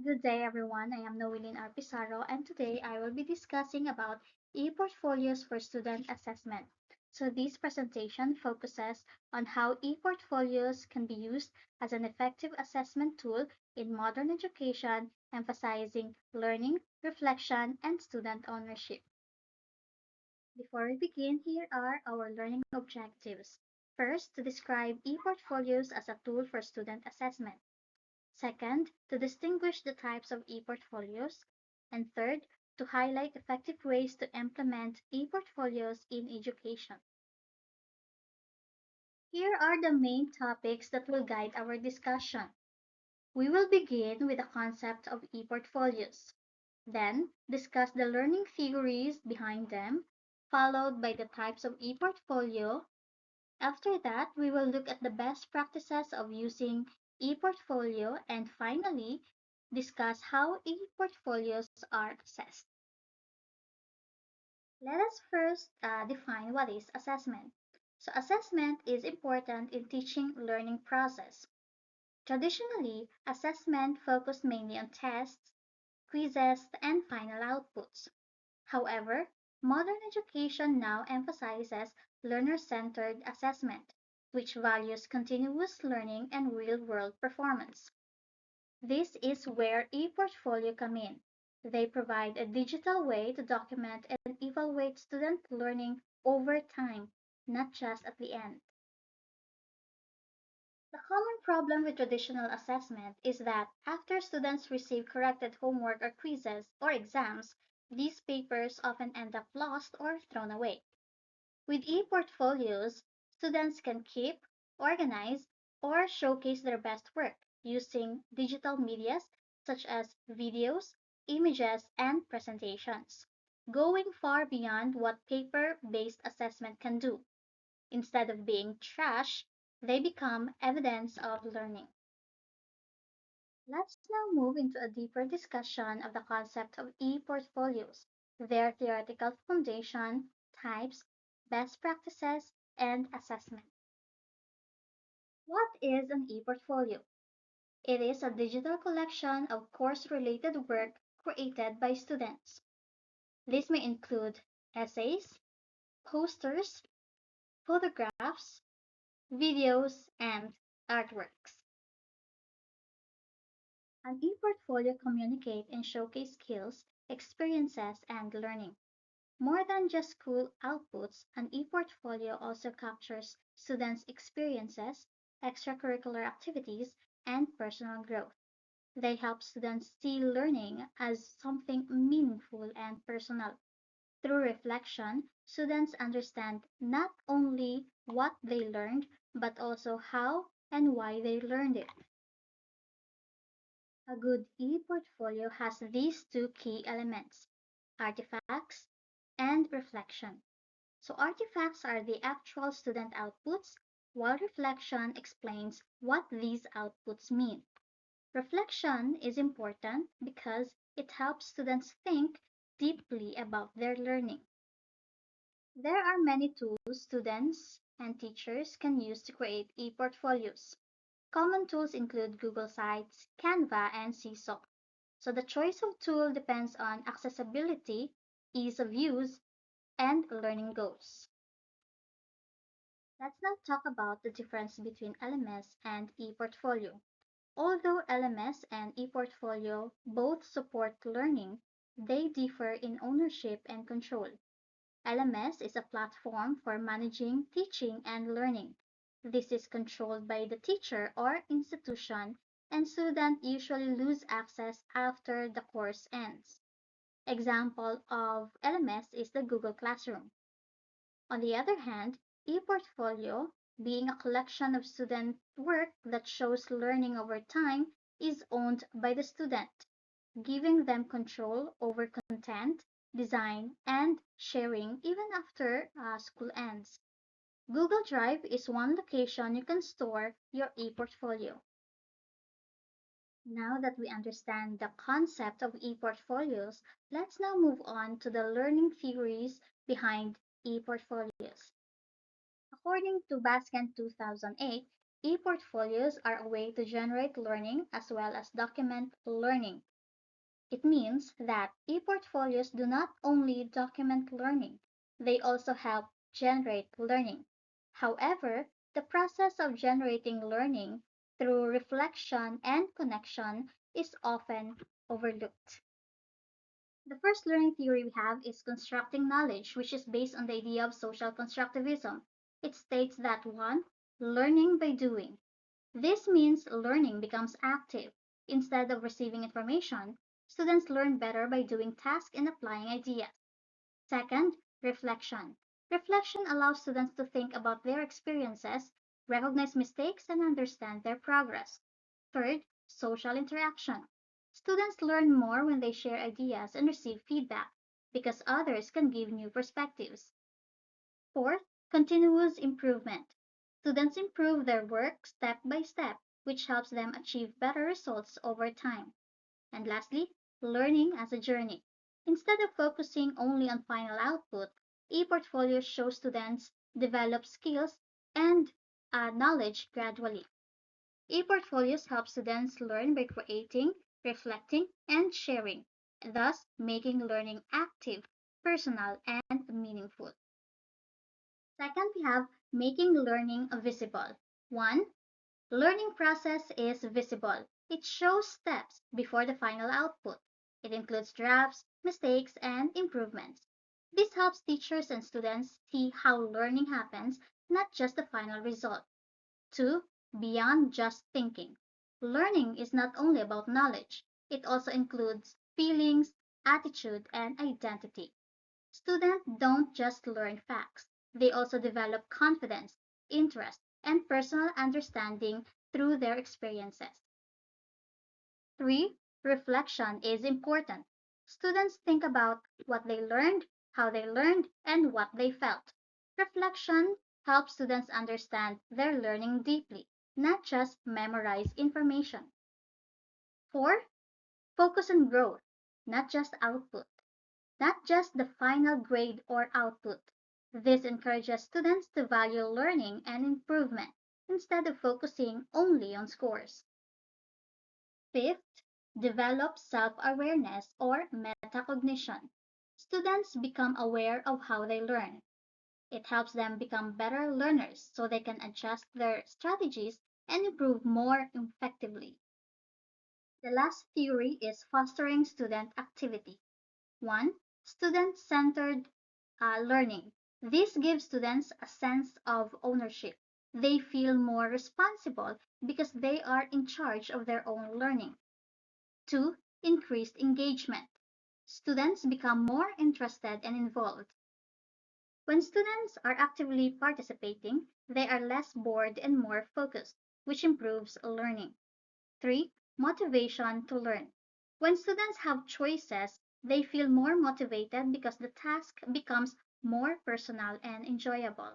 Good day, everyone. I am Noeline R. Pizarro, and today I will be discussing about e-portfolios for student assessment. So this presentation focuses on how e-portfolios can be used as an effective assessment tool in modern education, emphasizing learning, reflection, and student ownership. Before we begin, here are our learning objectives. First, to describe e-portfolios as a tool for student assessment. Second, to distinguish the types of e-portfolios. And third, to highlight effective ways to implement e-portfolios in education. Here are the main topics that will guide our discussion. We will begin with the concept of e-portfolios, then discuss the learning theories behind them, followed by the types of e-portfolio. After that, we will look at the best practices of using ePortfolio and finally discuss how ePortfolios are assessed. Let us first define what is assessment. So assessment is important in teaching learning process. Traditionally, assessment focused mainly on tests, quizzes, and final outputs. However, modern education now emphasizes learner-centered assessment, which values continuous learning and real-world performance. This is where ePortfolio come in. They provide a digital way to document and evaluate student learning over time, not just at the end. The common problem with traditional assessment is that after students receive corrected homework or quizzes or exams, these papers often end up lost or thrown away. With e-portfolios, students can keep, organize, or showcase their best work using digital medias such as videos, images, and presentations, going far beyond what paper-based assessment can do. Instead of being trash, they become evidence of learning. Let's now move into a deeper discussion of the concept of e-portfolios, their theoretical foundation, types, best practices, and assessment. What is an e-portfolio? It is a digital collection of course-related work created by students. This may include essays, posters, photographs, videos, and artworks. An e-portfolio communicate and showcase skills, experiences, and learning. More than just school outputs, an e-portfolio also captures students' experiences, extracurricular activities, and personal growth. They help students see learning as something meaningful and personal. Through reflection, students understand not only what they learned, but also how and why they learned it. A good e-portfolio has these two key elements, artifacts and reflection. So artifacts are the actual student outputs, while reflection explains what these outputs mean. Reflection is important because it helps students think deeply about their learning. There are many tools students and teachers can use to create e-portfolios. Common tools include Google Sites, Canva, and Seesaw. So the choice of tool depends on accessibility, ease of use, and learning goals. Let's now talk about the difference between LMS and ePortfolio. Although LMS and ePortfolio both support learning, they differ in ownership and control. LMS is a platform for managing teaching and learning. This is controlled by the teacher or institution, and students usually lose access after the course ends. Example of LMS is the Google Classroom. On the other hand, ePortfolio, being a collection of student work that shows learning over time, is owned by the student, giving them control over content, design, and sharing even after school ends. Google Drive is one location you can store your ePortfolio. Now that we understand the concept of ePortfolios, let's now move on to the learning theories behind ePortfolios. According to Baskin 2008, E-portfolios are a way to generate learning as well as document learning. It means that e-portfolios do not only document learning, they also help generate learning. However, the process of generating learning through reflection and connection is often overlooked. The first learning theory we have is constructing knowledge, which is based on the idea of social constructivism. It states that 1. Learning by doing. This means learning becomes active. Instead of receiving information, students learn better by doing tasks and applying ideas. Second, reflection. Reflection allows students to think about their experiences, recognize mistakes, and understand their progress. Third, social interaction. Students learn more when they share ideas and receive feedback because others can give new perspectives. Fourth, continuous improvement. Students improve their work step by step, which helps them achieve better results over time. And lastly, learning as a journey. Instead of focusing only on final output, e-portfolios show students develop skills and knowledge gradually. E-portfolios help students learn by creating, reflecting, and sharing, thus making learning active, personal, and meaningful. Second, we have making learning visible. 1. Learning process is visible. It shows steps before the final output. It includes drafts, mistakes, and improvements. This helps teachers and students see how learning happens, not just the final result. 2. Beyond just thinking. Learning is not only about knowledge, it also includes feelings, attitude, and identity. Students don't just learn facts, they also develop confidence, interest, and personal understanding through their experiences. 3. Reflection is important. Students think about what they learned, how they learned, and what they felt. Reflection helps students understand their learning deeply, not just memorize information. 4. Focus on growth, not just output. Not just the final grade or output. This encourages students to value learning and improvement instead of focusing only on scores. Fifth, develop self-awareness or metacognition. Students become aware of how they learn. It helps them become better learners so they can adjust their strategies and improve more effectively. The last theory is fostering student activity. 1. Student-centered learning. This gives students a sense of ownership. They feel more responsible because they are in charge of their own learning. 2. Increased engagement. Students become more interested and involved. When students are actively participating, they are less bored and more focused, which improves learning. 3. Motivation to learn. When students have choices, they feel more motivated because the task becomes more personal and enjoyable.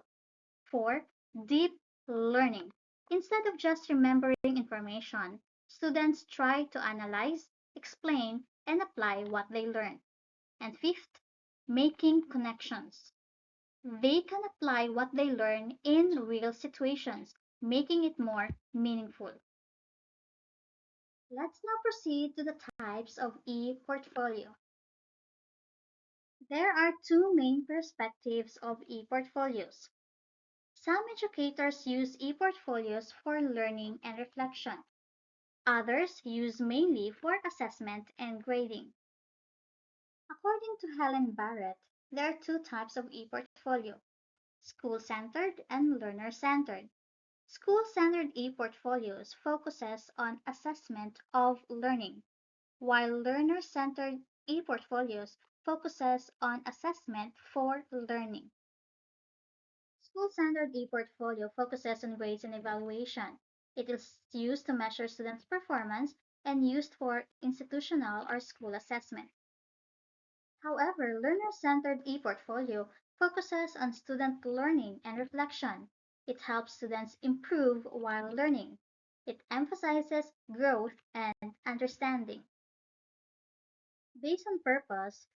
4. Deep learning. Instead of just remembering information, students try to analyze, explain, and apply what they learn. And fifth, making connections. They can apply what they learn in real situations, making it more meaningful. Let's now proceed to the types of e-portfolio. There are two main perspectives of e-portfolios. Some educators use e-portfolios for learning and reflection. Others use mainly for assessment and grading. According to Helen Barrett, there are two types of e-portfolio: school-centered and learner-centered. School-centered e-portfolios focuses on assessment of learning, while learner-centered e-portfolios focuses on assessment for learning. School-centered e-portfolio focuses on grades and evaluation. It is used to measure students' performance and used for institutional or school assessment. However, learner-centered e-portfolio focuses on student learning and reflection. It helps students improve while learning. It emphasizes growth and understanding. Based on purpose,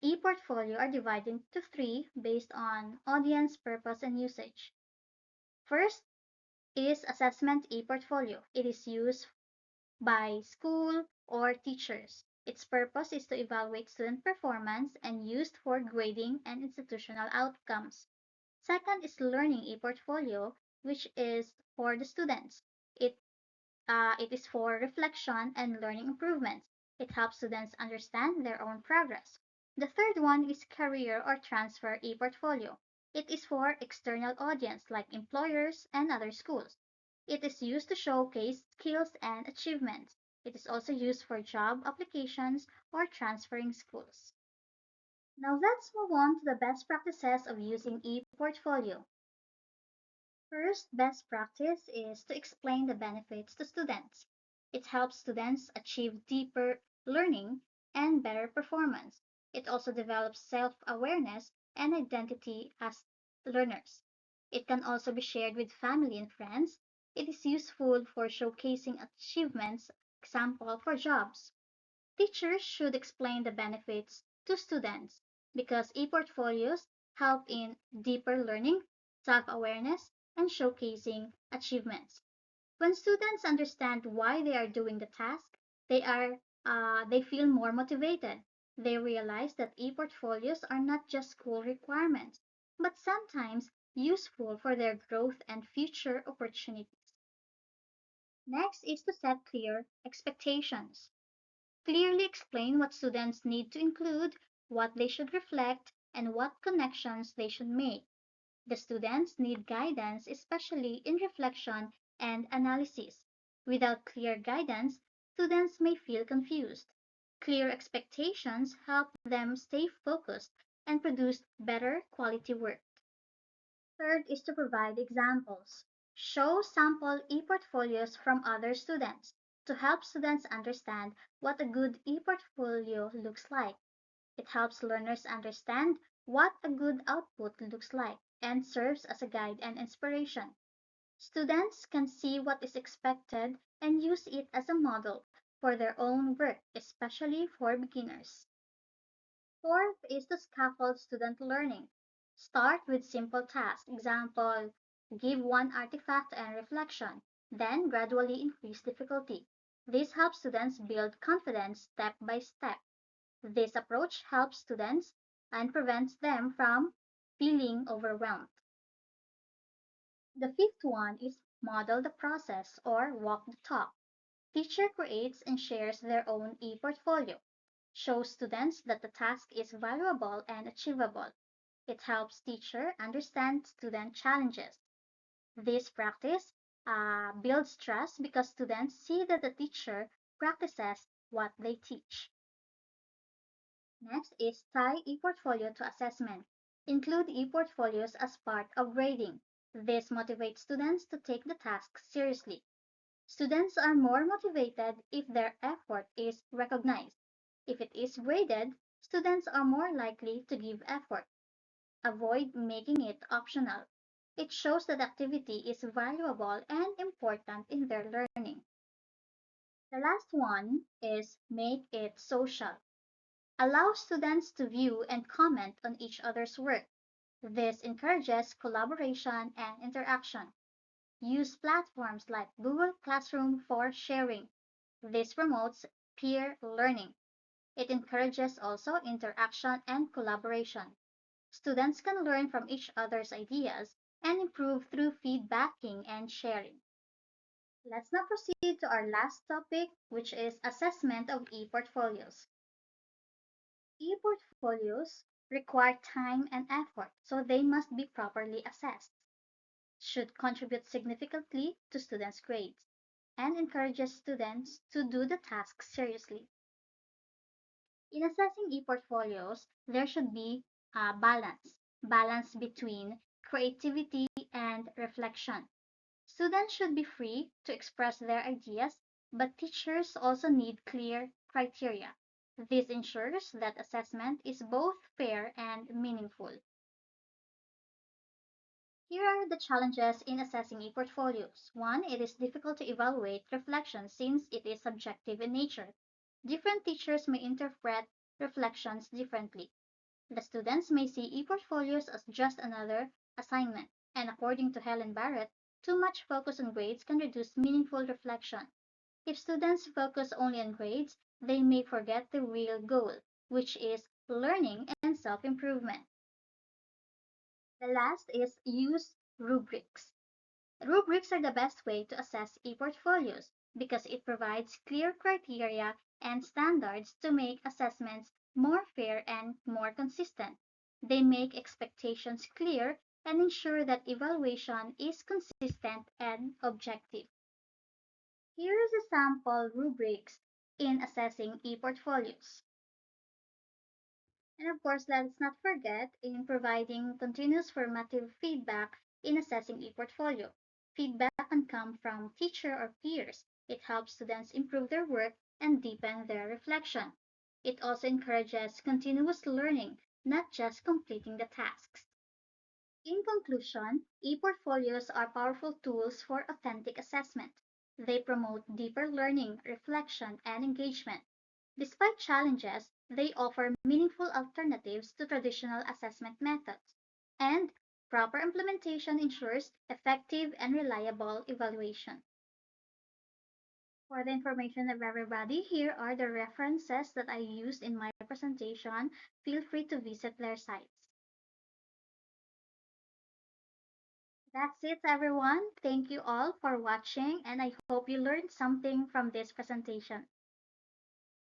e-portfolio are divided into three based on audience, purpose, and usage. First, is assessment e-portfolio. It is used by school or teachers. Its purpose is to evaluate student performance and used for grading and institutional outcomes. Second is learning e-portfolio, which is for the students. It it is for reflection and learning improvements. It helps students understand their own progress. The third one is career or transfer e-portfolio. It is for external audience like employers and other schools. It is used to showcase skills and achievements. It is also used for job applications or transferring schools. Now let's move on to the best practices of using e-portfolio. First best practice is to explain the benefits to students. It helps students achieve deeper learning and better performance. It also develops self awareness and identity as learners. It can also be shared with family and friends. It is useful for showcasing achievements, example for jobs. Teachers should explain the benefits to students because e-portfolios help in deeper learning, self-awareness, and showcasing achievements. When students understand why they are doing the task, they feel more motivated. They realize that e-portfolios are not just school requirements, but sometimes useful for their growth and future opportunities. Next is to set clear expectations. Clearly explain what students need to include, what they should reflect, and what connections they should make. The students need guidance, especially in reflection and analysis. Without clear guidance, students may feel confused. Clear expectations help them stay focused and produce better quality work. Third is to provide examples. Show sample e-portfolios from other students to help students understand what a good e-portfolio looks like. It helps learners understand what a good output looks like and serves as a guide and inspiration. Students can see what is expected and use it as a model for their own work, especially for beginners. Fourth is to scaffold student learning. Start with simple tasks. Example, give one artifact and reflection, then gradually increase difficulty. This helps students build confidence step by step. This approach helps students and prevents them from feeling overwhelmed. The fifth one is model the process or walk the talk. Teacher creates and shares their own e-portfolio. Shows students that the task is valuable and achievable. It helps teacher understand student challenges. This practice builds trust because students see that the teacher practices what they teach. Next is tie e-portfolio to assessment. Include e-portfolios as part of grading. This motivates students to take the task seriously. Students are more motivated if their effort is recognized. If it is graded, students are more likely to give effort. Avoid making it optional. It shows that activity is valuable and important in their learning. The last one is make it social. Allow students to view and comment on each other's work. This encourages collaboration and interaction. Use platforms like Google Classroom for sharing. This promotes peer learning. It encourages also interaction and collaboration. Students can learn from each other's ideas and improve through feedbacking and sharing. Let's now proceed to our last topic, which is assessment of e-portfolios. E-portfolios require time and effort, so they must be properly assessed. Should contribute significantly to students' grades and encourages students to do the task seriously. In assessing e-portfolios, there should be a balance between creativity and reflection. Students should be free to express their ideas, but teachers also need clear criteria. This ensures that assessment is both fair and meaningful. Here are the challenges in assessing e-portfolios. One, it is difficult to evaluate reflection since it is subjective in nature. Different teachers may interpret reflections differently. The students may see e-portfolios as just another assignment, and according to Helen Barrett, Too much focus on grades can reduce meaningful reflection. If students focus only on grades, they may forget the real goal, which is learning and self improvement. The last is use rubrics. Rubrics are the best way to assess e-portfolios because it provides clear criteria and standards to make assessments more fair and more consistent. They make expectations clear and ensure that evaluation is consistent and objective. Here is a sample rubrics in assessing e-portfolios. And of course, let's not forget in providing continuous formative feedback in assessing e-portfolio. Feedback can come from teacher or peers. It helps students improve their work and deepen their reflection. It also encourages continuous learning, not just completing the tasks. In conclusion, e-portfolios are powerful tools for authentic assessment. They promote deeper learning, reflection, and engagement. Despite challenges, they offer meaningful alternatives to traditional assessment methods. And proper implementation ensures effective and reliable evaluation. For the information of everybody, here are the references that I used in my presentation. Feel free to visit their sites. That's it, everyone. Thank you all for watching, and I hope you learned something from this presentation.